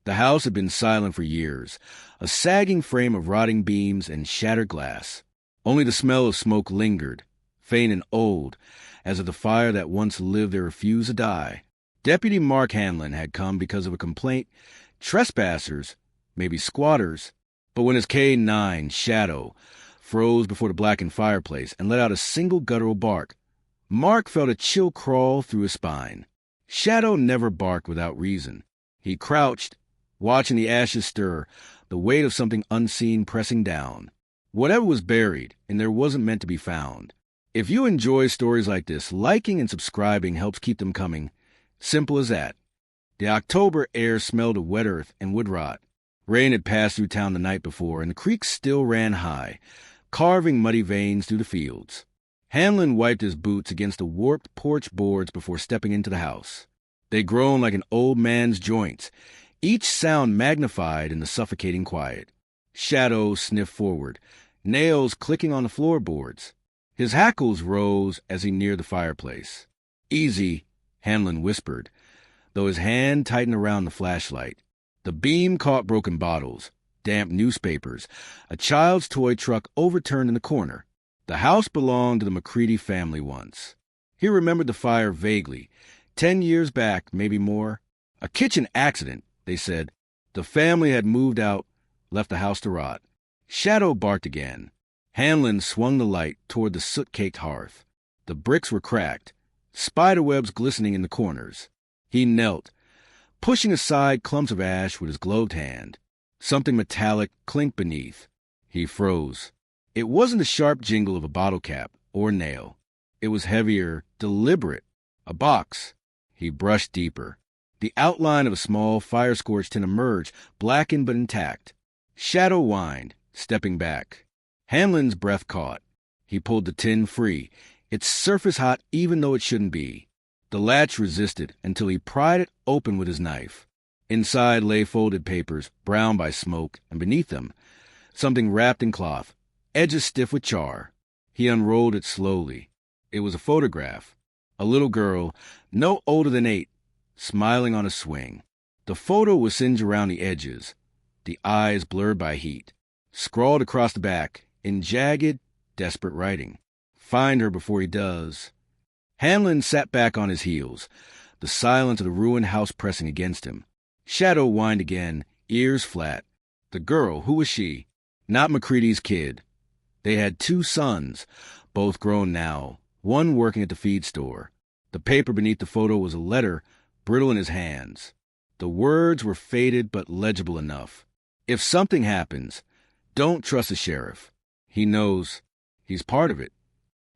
The house had been silent for years, a sagging frame of rotting beams and shattered glass. Only the smell of smoke lingered, faint and old, as if the fire that once lived there refused to die. Deputy Mark Hanlon had come because of a complaint. Trespassers, maybe squatters. But when his K9, Shadow, froze before the blackened fireplace and let out a single guttural bark, Mark felt a chill crawl through his spine. Shadow never barked without reason. He crouched, watching the ashes stir, the weight of something unseen pressing down. Whatever was buried, and there wasn't meant to be found. If you enjoy stories like this, liking and subscribing helps keep them coming. Simple as that. The October air smelled of wet earth and wood rot. Rain had passed through town the night before, and the creek still ran high, carving muddy veins through the fields. Hanlon wiped his boots against the warped porch boards before stepping into the house. They groaned like an old man's joints, each sound magnified in the suffocating quiet. Shadow sniffed forward, nails clicking on the floorboards. His hackles rose as he neared the fireplace. "Easy," Hanlon whispered, though his hand tightened around the flashlight. The beam caught broken bottles, damp newspapers, a child's toy truck overturned in the corner. The house belonged to the McCready family once. He remembered the fire vaguely. 10 years back, maybe more. A kitchen accident, they said. The family had moved out, left the house to rot. Shadow barked again. Hanlon swung the light toward the soot-caked hearth. The bricks were cracked, spiderwebs glistening in the corners. He knelt, pushing aside clumps of ash with his gloved hand. Something metallic clinked beneath. He froze. It wasn't the sharp jingle of a bottle cap or nail. It was heavier, deliberate. A box. He brushed deeper. The outline of a small, fire-scorched tin emerged, blackened but intact. Shadow whined, stepping back. Hanlon's breath caught. He pulled the tin free, its surface hot even though it shouldn't be. The latch resisted until he pried it open with his knife. Inside lay folded papers, brown by smoke, and beneath them, something wrapped in cloth, edges stiff with char. He unrolled it slowly. It was a photograph. A little girl, no older than 8, smiling on a swing. The photo was singed around the edges, the eyes blurred by heat. Scrawled across the back, in jagged, desperate writing. "Find her before he does." Hanlon sat back on his heels, the silence of the ruined house pressing against him. Shadow whined again, ears flat. The girl, who was she? Not McCready's kid. They had 2 sons, both grown now, one working at the feed store. The paper beneath the photo was a letter, brittle in his hands. The words were faded but legible enough. "If something happens, don't trust the sheriff. He knows. He's part of it."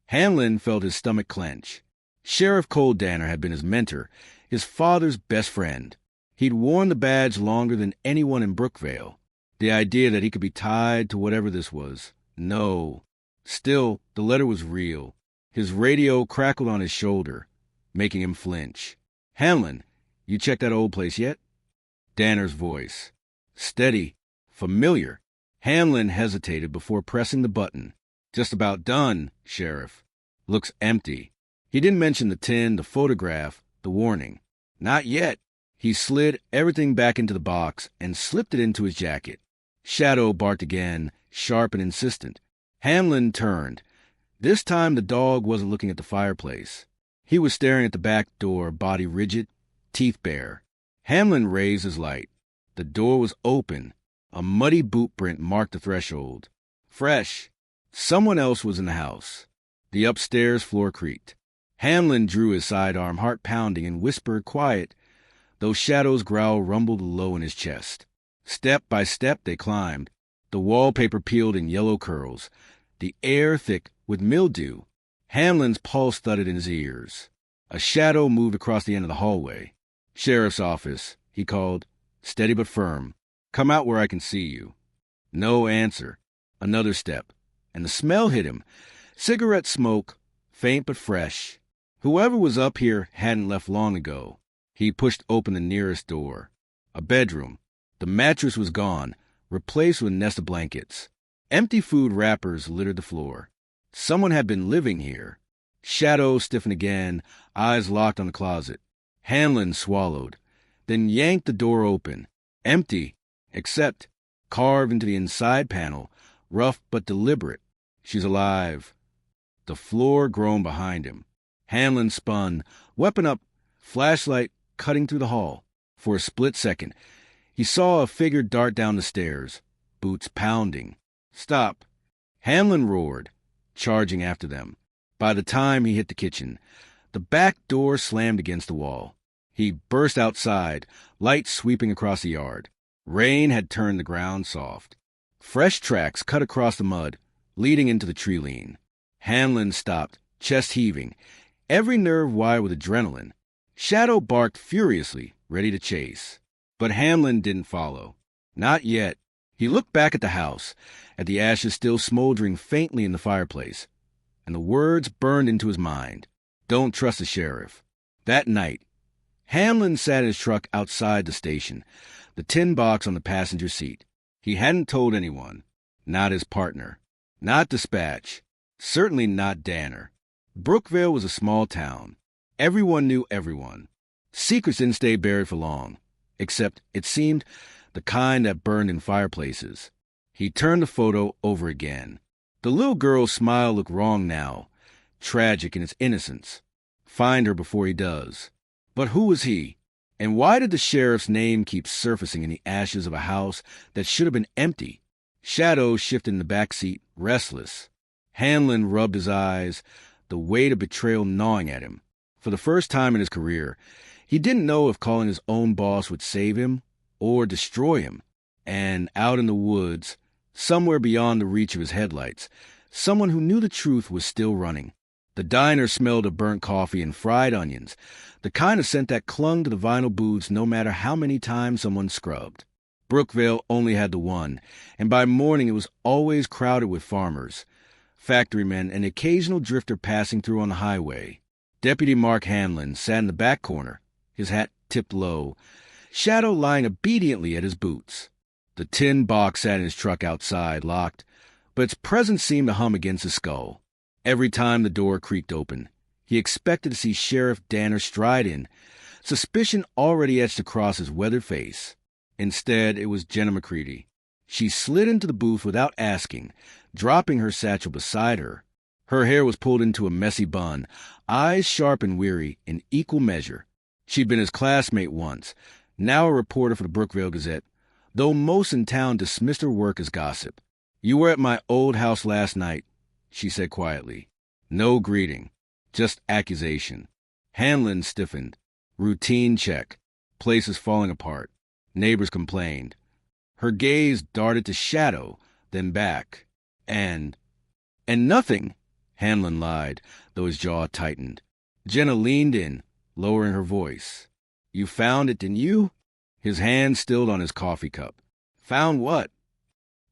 Hanlon felt his stomach clench. Sheriff Cole Danner had been his mentor, his father's best friend. He'd worn the badge longer than anyone in Brookvale. The idea that he could be tied to whatever this was. No. Still, the letter was real. His radio crackled on his shoulder, making him flinch. "Hanlon, you checked that old place yet?" Danner's voice. Steady, familiar. Hanlon hesitated before pressing the button. "Just about done, Sheriff. Looks empty." He didn't mention the tin, the photograph, the warning. "Not yet." He slid everything back into the box and slipped it into his jacket. Shadow barked again, sharp and insistent. Hanlon turned. This time the dog wasn't looking at the fireplace. He was staring at the back door, body rigid, teeth bare. Hanlon raised his light. The door was open. A muddy boot print marked the threshold. Fresh. Someone else was in the house. The upstairs floor creaked. Hanlon drew his sidearm, heart pounding, and whispered quiet, though Shadow's growl rumbled low in his chest. Step by step they climbed. The wallpaper peeled in yellow curls, the air thick with mildew. Hanlon's pulse thudded in his ears. A shadow moved across the end of the hallway. "Sheriff's office," he called, steady but firm. "Come out where I can see you." No answer. Another step, and the smell hit him. Cigarette smoke, faint but fresh. Whoever was up here hadn't left long ago. He pushed open the nearest door. A bedroom. The mattress was gone, replaced with a nest of blankets. Empty food wrappers littered the floor. Someone had been living here. Shadow stiffened again, eyes locked on the closet. Hanlon swallowed, then yanked the door open. Empty, except carved into the inside panel, rough but deliberate. She's alive. The floor groaned behind him. Hanlon spun, weapon up, flashlight cutting through the hall. For a split second, he saw a figure dart down the stairs, boots pounding. Stop! Hanlon roared, charging after them. By the time he hit the kitchen, the back door slammed against the wall. He burst outside, light sweeping across the yard. Rain had turned the ground soft. Fresh tracks cut across the mud, leading into the tree lean. Hanlon stopped, chest heaving, every nerve wired with adrenaline. Shadow barked furiously, ready to chase. But Hanlon didn't follow. Not yet. He looked back at the house, at the ashes still smoldering faintly in the fireplace, and the words burned into his mind. Don't trust the sheriff. That night, Hanlon sat in his truck outside the station, the tin box on the passenger seat. He hadn't told anyone. Not his partner. Not dispatch. Certainly not Danner. Brookville was a small town. Everyone knew everyone. Secrets didn't stay buried for long, except, it seemed, the kind that burned in fireplaces. He turned the photo over again. The little girl's smile looked wrong now, tragic in its innocence. Find her before he does. But who was he? And why did the sheriff's name keep surfacing in the ashes of a house that should have been empty? Shadow shifted in the back seat, restless. Hanlon rubbed his eyes, the weight of betrayal gnawing at him. For the first time in his career, he didn't know if calling his own boss would save him or destroy him. And out in the woods, somewhere beyond the reach of his headlights, someone who knew the truth was still running. The diner smelled of burnt coffee and fried onions, the kind of scent that clung to the vinyl booths no matter how many times someone scrubbed. Brookville only had the one, and by morning it was always crowded with farmers, factorymen, and occasional drifter passing through on the highway. Deputy Mark Hanlon sat in the back corner, his hat tipped low, Shadow lying obediently at his boots. The tin box sat in his truck outside, locked, but its presence seemed to hum against his skull. Every time the door creaked open, he expected to see Sheriff Danner stride in, suspicion already etched across his weathered face. Instead, it was Jenna McCready. She slid into the booth without asking, dropping her satchel beside her. Her hair was pulled into a messy bun, eyes sharp and weary in equal measure. She'd been his classmate once, now a reporter for the Brookville Gazette, though most in town dismissed her work as gossip. "You were at my old house last night," she said quietly. No greeting, just accusation. Hanlon stiffened. Routine check. Places falling apart. Neighbors complained. Her gaze darted to Shadow, then back. And nothing, Hanlon lied, though his jaw tightened. Jenna leaned in, lowering her voice. "You found it, didn't you?" His hand stilled on his coffee cup. "Found what?"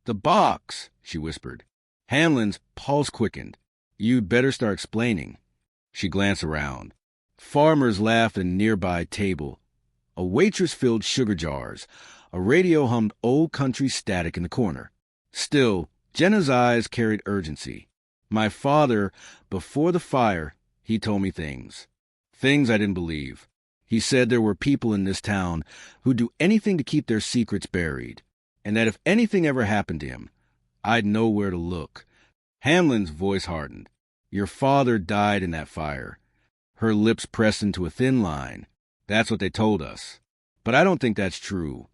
"The box," she whispered. Hanlon's pulse quickened. "You'd better start explaining." She glanced around. Farmers laughed at a nearby table. A waitress filled sugar jars. A radio hummed old country static in the corner. Still, Jenna's eyes carried urgency. "My father, before the fire, he told me things. Things I didn't believe. He said there were people in this town who'd do anything to keep their secrets buried, and that if anything ever happened to him, I'd know where to look." Hanlon's voice hardened. "Your father died in that fire." Her lips pressed into a thin line. "That's what they told us. But I don't think that's true."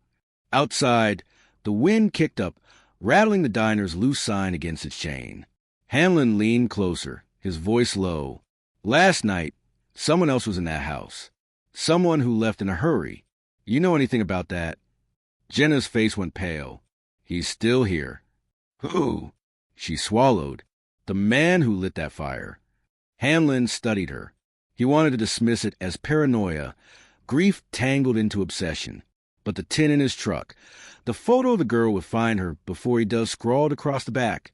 Outside, the wind kicked up, rattling the diner's loose sign against its chain. Hanlon leaned closer, his voice low. "Last night, someone else was in that house. Someone who left in a hurry. You know anything about that?" Jenna's face went pale. "He's still here." "Who?" She swallowed. "The man who lit that fire." Hanlon studied her. He wanted to dismiss it as paranoia, grief tangled into obsession. But the tin in his truck, the photo of the girl would find her before he does scrawled across the back.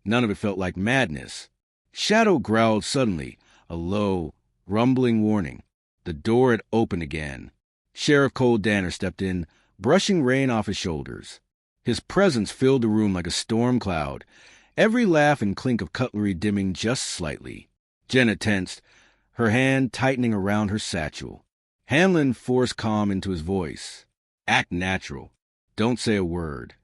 None of it felt like madness. Shadow growled suddenly, a low, rumbling warning. The door had opened again. Sheriff Cole Danner stepped in, brushing rain off his shoulders. His presence filled the room like a storm cloud, every laugh and clink of cutlery dimming just slightly. Jenna tensed, her hand tightening around her satchel. Hanlon forced calm into his voice. "Act natural. Don't say a word.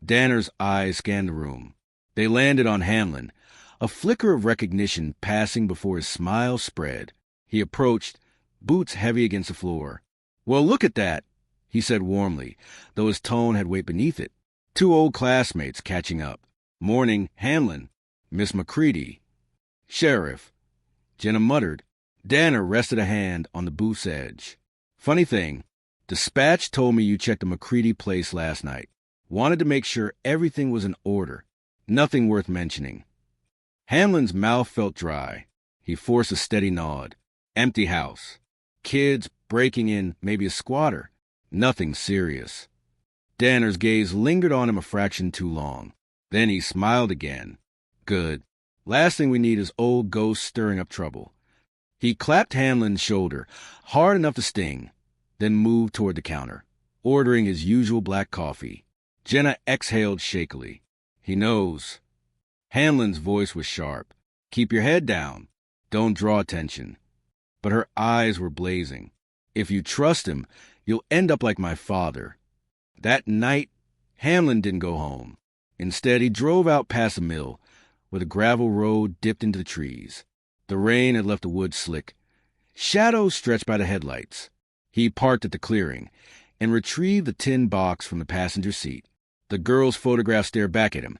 Danner's eyes scanned the room. They landed on Hamlin, a flicker of recognition passing before his smile spread. He approached, boots heavy against the floor. "Well, look at that," he said warmly, though his tone had weight beneath it. Two old classmates catching up. "Morning, Hamlin." "Miss Macready." "Sheriff." Jenna muttered. Danner rested a hand on the booth's edge. "Funny thing, Dispatch told me you checked the Macready place last night. Wanted to make sure everything was in order. Nothing worth mentioning." Hamlin's mouth felt dry. He forced a steady nod. "Empty house. Kids breaking in, maybe a squatter. Nothing serious." Danner's gaze lingered on him a fraction too long. Then he smiled again. "Good. Last thing we need is old ghosts stirring up trouble." He clapped Hamlin's shoulder, hard enough to sting, then moved toward the counter, ordering his usual black coffee. Jenna exhaled shakily. "He knows." Hamlin's voice was sharp. "Keep your head down. Don't draw attention." But her eyes were blazing. "If you trust him, you'll end up like my father." That night, Hamlin didn't go home. Instead, he drove out past the mill, where the gravel road dipped into the trees. The rain had left the woods slick. Shadows stretched by the headlights. He parked at the clearing and retrieved the tin box from the passenger seat. The girl's photograph stared back at him,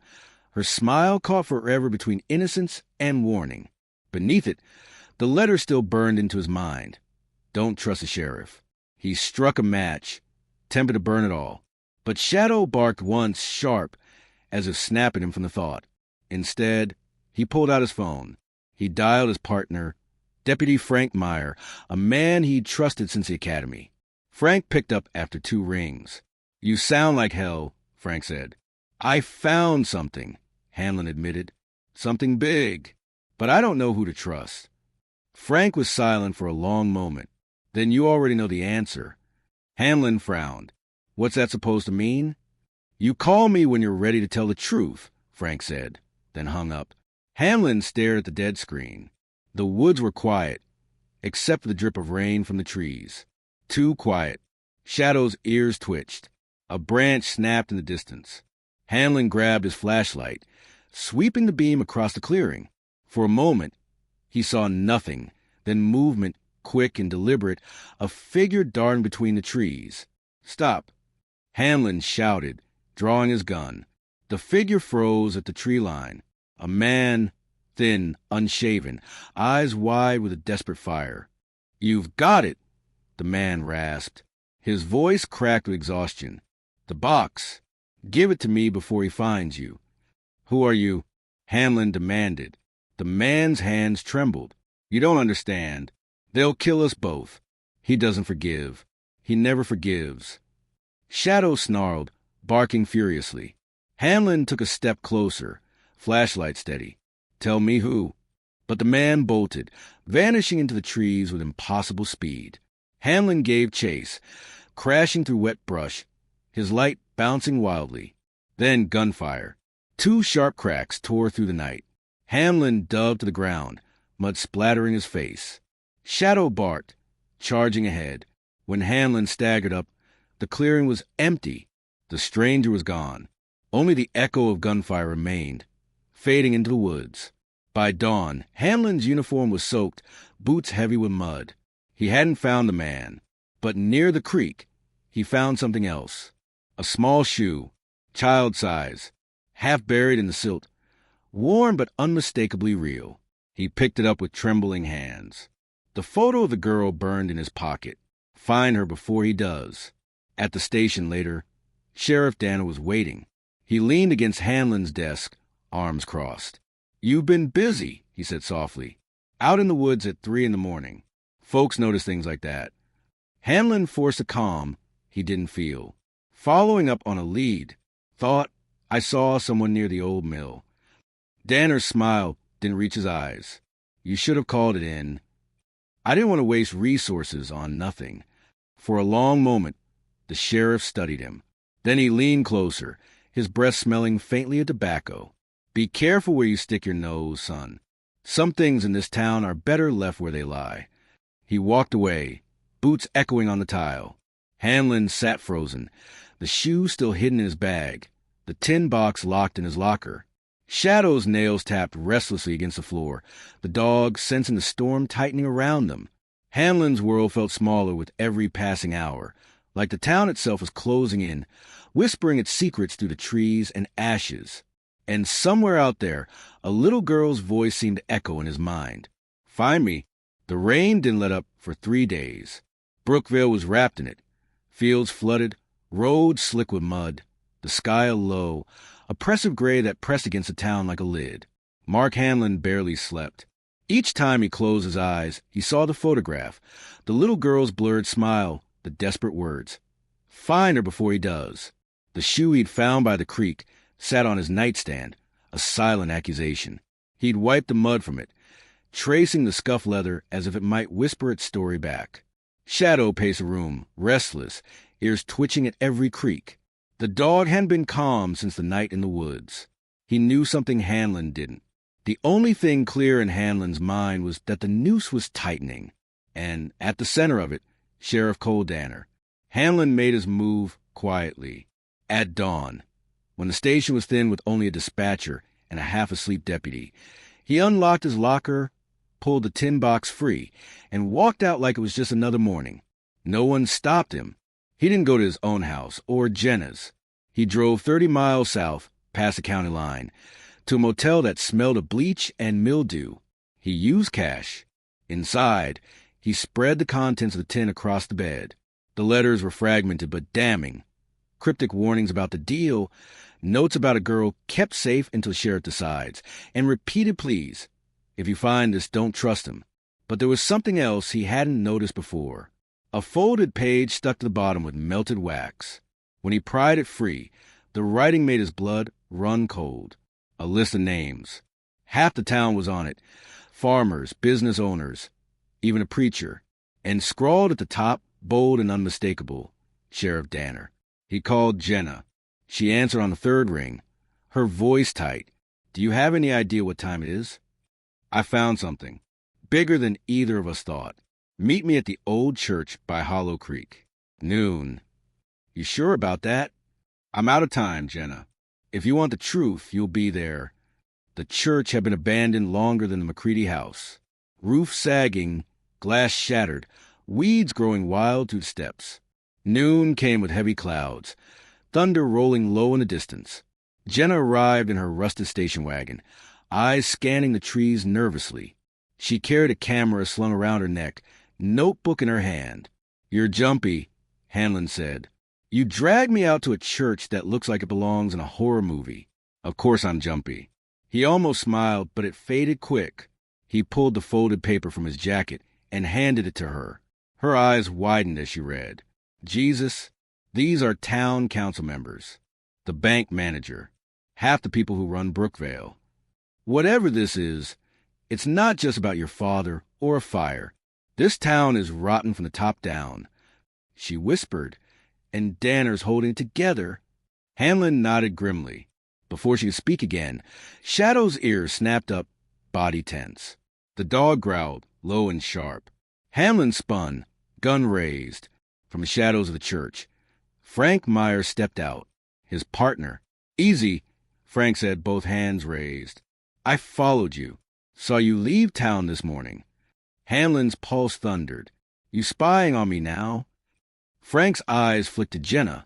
her smile caught forever between innocence and warning. Beneath it, the letter still burned into his mind. "Don't trust the sheriff." He struck a match, tempted to burn it all. But Shadow barked once, sharp, as if snapping him from the thought. Instead, he pulled out his phone. He dialed his partner, Deputy Frank Meyer, a man he'd trusted since the academy. Frank picked up after 2 rings. "You sound like hell," Frank said. "I found something," Hamlin admitted. "Something big. But I don't know who to trust." Frank was silent for a long moment. "Then you already know the answer." Hamlin frowned. "What's that supposed to mean?" "You call me when you're ready to tell the truth," Frank said, then hung up. Hamlin stared at the dead screen. The woods were quiet, except for the drip of rain from the trees. Too quiet. Shadow's ears twitched. A branch snapped in the distance. Hamlin grabbed his flashlight, sweeping the beam across the clearing. For a moment, he saw nothing, then movement, quick and deliberate, a figure darting between the trees. "Stop!" Hamlin shouted, drawing his gun. The figure froze at the tree line. A man, thin, unshaven, eyes wide with a desperate fire. "You've got it!" the man rasped. His voice cracked with exhaustion. "The box. Give it to me before he finds you." "Who are you?" Hamlin demanded. The man's hands trembled. "You don't understand. They'll kill us both." "He doesn't forgive. He never forgives." Shadow snarled, barking furiously. Hamlin took a step closer, flashlight steady. "Tell me who." But the man bolted, vanishing into the trees with impossible speed. Hamlin gave chase, crashing through wet brush, his light bouncing wildly. Then gunfire. 2 sharp cracks tore through the night. Hamlin dove to the ground, mud splattering his face. Shadow barked, charging ahead. When Hamlin staggered up, the clearing was empty. The stranger was gone. Only the echo of gunfire remained, fading into the woods. By dawn, Hamlin's uniform was soaked, boots heavy with mud. He hadn't found the man, but near the creek, he found something else. A small shoe, child-size, half buried in the silt, worn but unmistakably real. He picked it up with trembling hands. The photo of the girl burned in his pocket. Find her before he does. At the station later, Sheriff Danner was waiting. He leaned against Hamlin's desk, arms crossed. "You've been busy," he said softly. "Out in the woods at 3 a.m. Folks notice things like that." Hamlin forced a calm he didn't feel. Following up on a lead, "Thought I saw someone near the old mill." Danner's smile didn't reach his eyes. "You should have called it in." "I didn't want to waste resources on nothing." For a long moment, the sheriff studied him. Then he leaned closer, his breath smelling faintly of tobacco. "Be careful where you stick your nose, son. Some things in this town are better left where they lie." He walked away, boots echoing on the tile. Hamlin sat frozen, the shoe still hidden in his bag, the tin box locked in his locker. Shadow's nails tapped restlessly against the floor, the dog sensing the storm tightening around them. Hanlon's world felt smaller with every passing hour, like the town itself was closing in, whispering its secrets through the trees and ashes. And somewhere out there, a little girl's voice seemed to echo in his mind. Find me. The rain didn't let up for 3 days. Brookvale was wrapped in it. Fields flooded, roads slick with mud, the sky a low, oppressive gray that pressed against the town like a lid. Mark Hanlon barely slept. Each time he closed his eyes, he saw the photograph, the little girl's blurred smile, the desperate words. Find her before he does. The shoe he'd found by the creek sat on his nightstand, a silent accusation. He'd wiped the mud from it, tracing the scuffed leather as if it might whisper its story back. Shadow paced the room, restless, ears twitching at every creak. The dog hadn't been calm since the night in the woods. He knew something Hanlon didn't. The only thing clear in Hanlon's mind was that the noose was tightening, and at the center of it, Sheriff Cole Danner. Hanlon made his move quietly. At dawn, when the station was thin with only a dispatcher and a half-asleep deputy, he unlocked his locker, pulled the tin box free, and walked out like it was just another morning. No one stopped him. He didn't go to his own house or Jenna's. He drove 30 miles south, past the county line, to a motel that smelled of bleach and mildew. He used cash. Inside, he spread the contents of the tin across the bed. The letters were fragmented but damning. Cryptic warnings about the deal, notes about a girl kept safe until the sheriff decides, and repeated pleas. If you find this, don't trust him. But there was something else he hadn't noticed before. A folded page stuck to the bottom with melted wax. When he pried it free, the writing made his blood run cold. A list of names. Half the town was on it. Farmers, business owners, even a preacher. And scrawled at the top, bold and unmistakable, Sheriff Danner. He called Jenna. She answered on the third ring, her voice tight. Do you have any idea what time it is? I found something. Bigger than either of us thought. Meet me at the old church by Hollow Creek. Noon. You sure about that? I'm out of time, Jenna. If you want the truth, you'll be there. The church had been abandoned longer than the McCready house. Roof sagging, glass shattered, weeds growing wild through the steps. Noon came with heavy clouds, thunder rolling low in the distance. Jenna arrived in her rusted station wagon, eyes scanning the trees nervously. She carried a camera slung around her neck, notebook in her hand. You're jumpy, Hanlon said. You dragged me out to a church that looks like it belongs in a horror movie. Of course I'm jumpy. He almost smiled, but it faded quick. He pulled the folded paper from his jacket and handed it to her. Her eyes widened as she read. Jesus, these are town council members, the bank manager, half the people who run Brookvale. Whatever this is, it's not just about your father or a fire. This town is rotten from the top down. She whispered, and Danner's holding it together. Hanlon nodded grimly. Before she could speak again, Shadow's ears snapped up, body tense. The dog growled, low and sharp. Hanlon spun, gun raised, from the shadows of the church. Frank Myers stepped out, his partner. Easy, Frank said, both hands raised. I followed you. Saw you leave town this morning. Hanlon's pulse thundered. You spying on me now? Frank's eyes flicked to Jenna,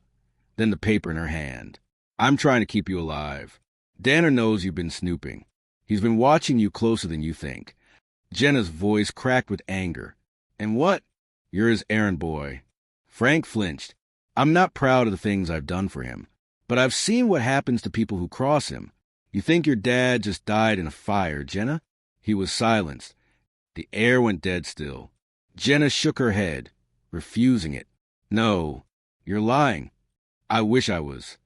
then the paper in her hand. I'm trying to keep you alive. Danner knows you've been snooping. He's been watching you closer than you think. Jenna's voice cracked with anger. And what? You're his errand boy. Frank flinched. I'm not proud of the things I've done for him, but I've seen what happens to people who cross him. You think your dad just died in a fire, Jenna? He was silenced. The air went dead still. Jenna shook her head, refusing it. No, you're lying. I wish I was.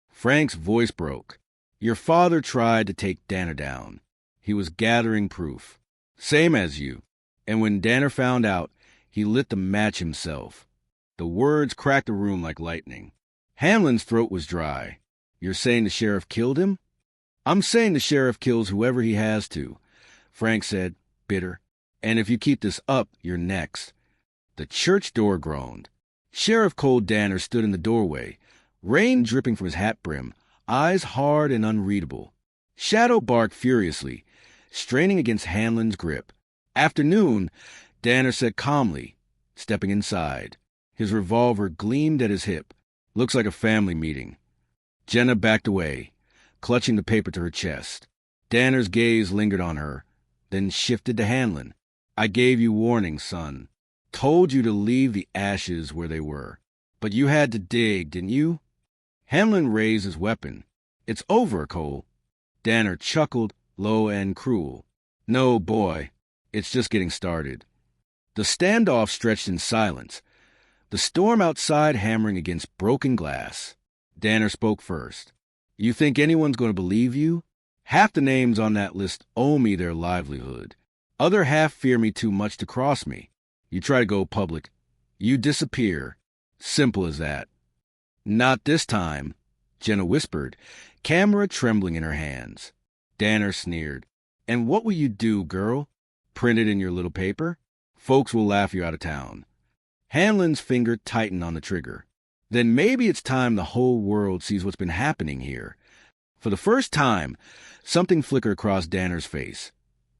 Frank's voice broke. Your father tried to take Danner down. He was gathering proof. Same as you. And when Danner found out, he lit the match himself. The words cracked the room like lightning. Hanlon's throat was dry. You're saying the sheriff killed him? I'm saying the sheriff kills whoever he has to, Frank said, bitter. And if you keep this up, you're next. The church door groaned. Sheriff Cole Danner stood in the doorway, rain dripping from his hat brim, eyes hard and unreadable. Shadow barked furiously, straining against Hanlon's grip. Afternoon, Danner said calmly, stepping inside. His revolver gleamed at his hip. Looks like a family meeting. Jenna backed away, clutching the paper to her chest. Danner's gaze lingered on her, then shifted to Hanlon. I gave you warning, son. Told you to leave the ashes where they were. But you had to dig, didn't you? Hanlon raised his weapon. It's over, Cole. Danner chuckled, low and cruel. No, boy. It's just getting started. The standoff stretched in silence, the storm outside hammering against broken glass. Danner spoke first. You think anyone's going to believe you? Half the names on that list owe me their livelihood. Other half fear me too much to cross me. You try to go public, you disappear. Simple as that. Not this time, Jenna whispered, camera trembling in her hands. Danner sneered. And what will you do, girl? Print it in your little paper? Folks will laugh you out of town. Hanlon's finger tightened on the trigger. Then maybe it's time the whole world sees what's been happening here. For the first time, something flickered across Danner's face.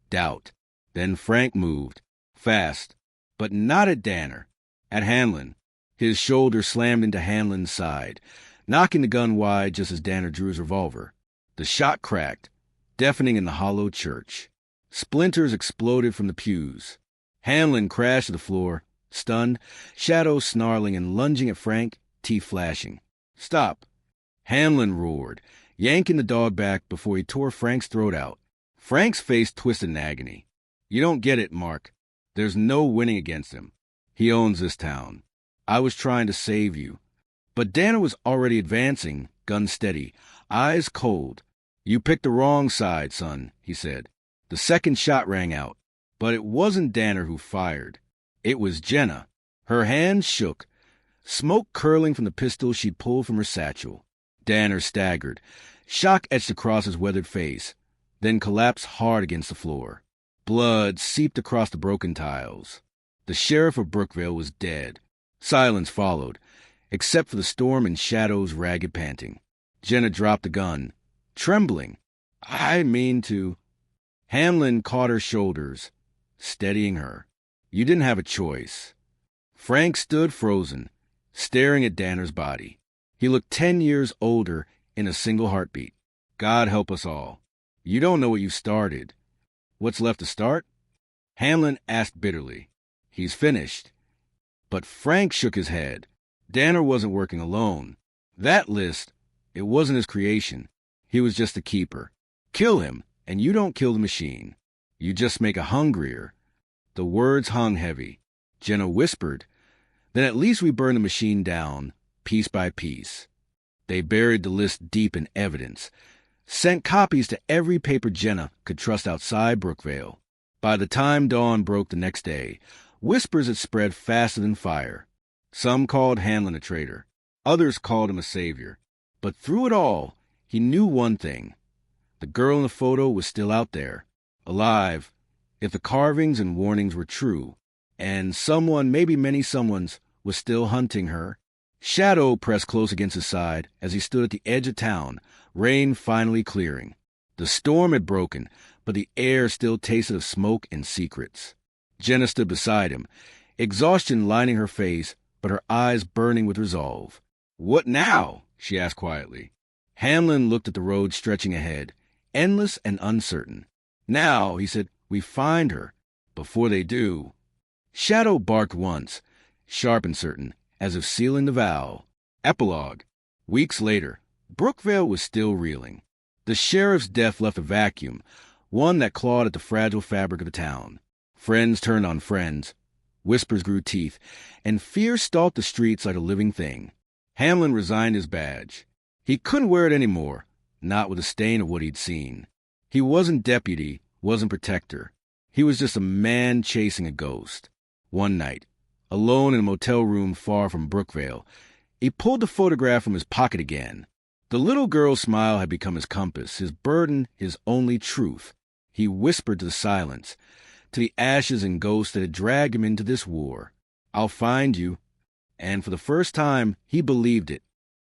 Doubt. Then Frank moved. Fast. But not at Danner. At Hanlon. His shoulder slammed into Hanlon's side, knocking the gun wide just as Danner drew his revolver. The shot cracked, deafening in the hollow church. Splinters exploded from the pews. Hanlon crashed to the floor, stunned, shadows snarling and lunging at Frank, teeth flashing. Stop! Hanlon roared, yanking the dog back before he tore Frank's throat out. Frank's face twisted in agony. You don't get it, Mark. There's no winning against him. He owns this town. I was trying to save you. But Danner was already advancing, gun steady, eyes cold. You picked the wrong side, son, he said. The second shot rang out. But it wasn't Danner who fired. It was Jenna. Her hands shook, smoke curling from the pistol she'd pulled from her satchel. Danner staggered, shock etched across his weathered face, then collapsed hard against the floor. Blood seeped across the broken tiles. The sheriff of Brookvale was dead. Silence followed, except for the storm and Shadow's ragged panting. Jenna dropped the gun, trembling. I mean to... Hanlon caught her shoulders, steadying her. You didn't have a choice. Frank stood frozen, staring at Danner's body. He looked 10 years older in a single heartbeat. God help us all. You don't know what you started. What's left to start? Hanlon asked bitterly. He's finished. But Frank shook his head. Danner wasn't working alone. That list, it wasn't his creation. He was just a keeper. Kill him, and you don't kill the machine. You just make it hungrier. The words hung heavy. Jenna whispered, then at least we burn the machine down, piece by piece. They buried the list deep in evidence, sent copies to every paper Jenna could trust outside Brookvale. By the time dawn broke the next day, whispers had spread faster than fire. Some called Hanlon a traitor. Others called him a savior. But through it all, he knew one thing. The girl in the photo was still out there, alive, if the carvings and warnings were true, and someone, maybe many someones, was still hunting her. Shadow pressed close against his side as he stood at the edge of town, rain finally clearing. The storm had broken, but the air still tasted of smoke and secrets. Jenna stood beside him, exhaustion lining her face, but her eyes burning with resolve. What now? She asked quietly. Hanlon looked at the road stretching ahead, endless and uncertain. Now, he said, we find her. Before they do. Shadow barked once, sharp and certain, as if sealing the vow. Epilogue. Weeks later, Brookvale was still reeling. The sheriff's death left a vacuum, one that clawed at the fragile fabric of the town. Friends turned on friends. Whispers grew teeth, and fear stalked the streets like a living thing. Hanlon resigned his badge. He couldn't wear it anymore, not with a stain of what he'd seen. He wasn't deputy, wasn't protector. He was just a man chasing a ghost. One night, alone in a motel room far from Brookvale, he pulled the photograph from his pocket again. The little girl's smile had become his compass, his burden, his only truth. He whispered to the silence, to the ashes and ghosts that had dragged him into this war. I'll find you. And for the first time, he believed it.